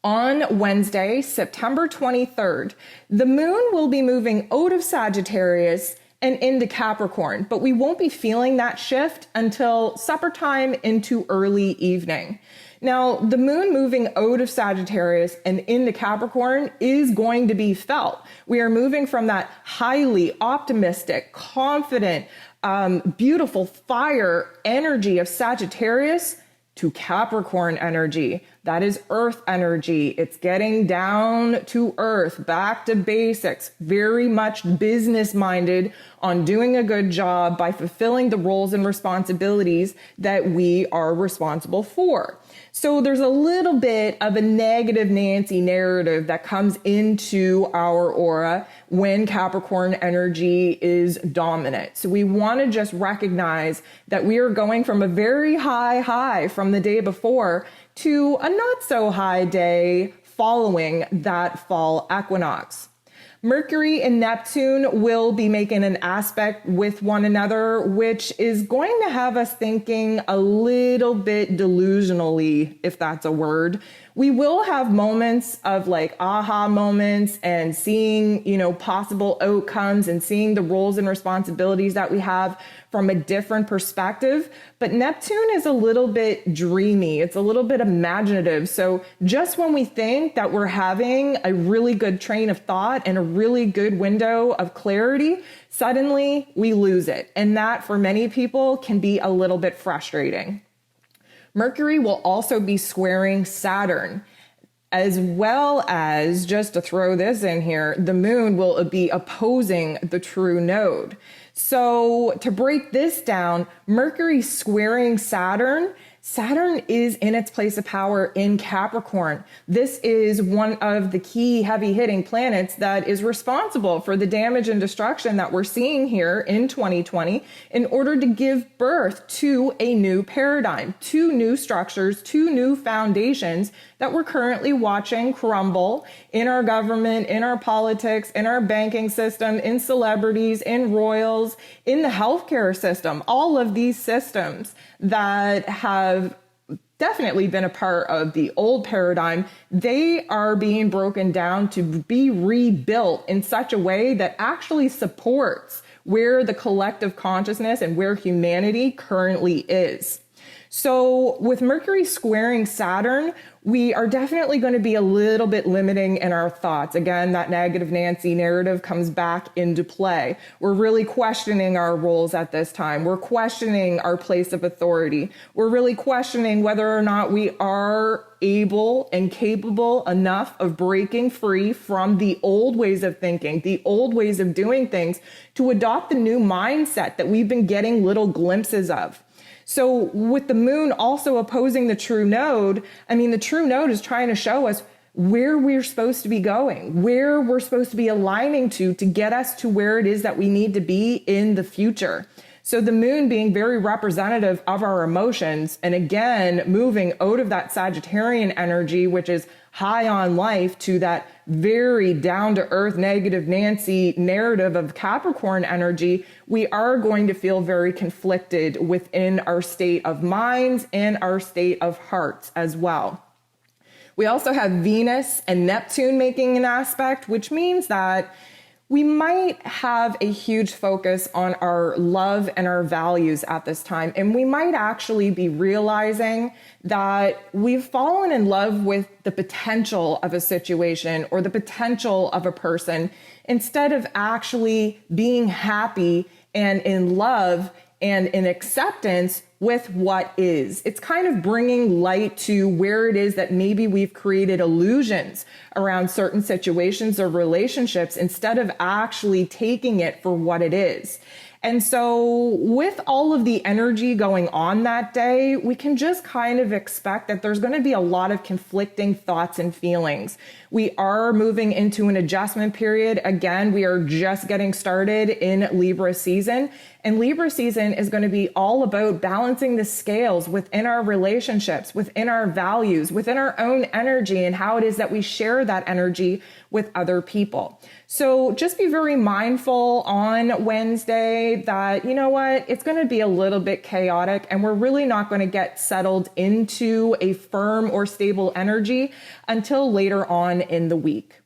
On Wednesday, September 23rd, the moon will be moving out of Sagittarius and into Capricorn, but we won't be feeling that shift until supper time into early evening. Now, the moon moving out of Sagittarius and into Capricorn is going to be felt. We are moving from that highly optimistic, confident, beautiful fire energy of Sagittarius to Capricorn energy. That is earth energy. It's getting down to earth, back to basics, very much business minded on doing a good job by fulfilling the roles and responsibilities that we are responsible for. So there's a little bit of a negative Nancy narrative that comes into our aura when Capricorn energy is dominant. So we want to just recognize that we are going from a very high from the day before to a not so high day following that fall equinox. Mercury and Neptune will be making an aspect with one another, which is going to have us thinking a little bit delusionally, if that's a word. We will have moments of like aha moments and seeing, possible outcomes and seeing the roles and responsibilities that we have from a different perspective. But Neptune is a little bit dreamy. It's a little bit imaginative. So just when we think that we're having a really good train of thought and a really good window of clarity, suddenly we lose it. And that for many people can be a little bit frustrating. Mercury will also be squaring Saturn, as well as, just to throw this in here, the moon will be opposing the true node. So to break this down, Mercury squaring Saturn is in its place of power in Capricorn. This is one of the key heavy hitting planets that is responsible for the damage and destruction that we're seeing here in 2020 in order to give birth to a new paradigm, to new structures, to new foundations that we're currently watching crumble in our government, in our politics, in our banking system, in celebrities, in royals, in the healthcare system, all of these systems that have definitely been a part of the old paradigm, they are being broken down to be rebuilt in such a way that actually supports where the collective consciousness and where humanity currently is. So with Mercury squaring Saturn, we are definitely going to be a little bit limiting in our thoughts. Again, that negative Nancy narrative comes back into play. We're really questioning our roles at this time. We're questioning our place of authority. We're really questioning whether or not we are able and capable enough of breaking free from the old ways of thinking, the old ways of doing things, to adopt the new mindset that we've been getting little glimpses of. So with the moon also opposing the true node, the true node is trying to show us where we're supposed to be going, where we're supposed to be aligning to get us to where it is that we need to be in the future. So the moon being very representative of our emotions, and again, moving out of that Sagittarian energy, which is high on life, to that very down to earth negative Nancy narrative of Capricorn energy, we are going to feel very conflicted within our state of minds and our state of hearts as well. We also have Venus and Neptune making an aspect, which means that we might have a huge focus on our love and our values at this time. And we might actually be realizing that we've fallen in love with the potential of a situation or the potential of a person instead of actually being happy and in love and in acceptance with what is. It's kind of bringing light to where it is that maybe we've created illusions around certain situations or relationships instead of actually taking it for what it is. And so with all of the energy going on that day, we can just kind of expect that there's going to be a lot of conflicting thoughts and feelings. We are moving into an adjustment period. Again, we are just getting started in Libra season. And Libra season is going to be all about balancing the scales within our relationships, within our values, within our own energy, and how it is that we share that energy with other people. So just be very mindful on Wednesday that, you know what, it's going to be a little bit chaotic and we're really not going to get settled into a firm or stable energy until later on in the week.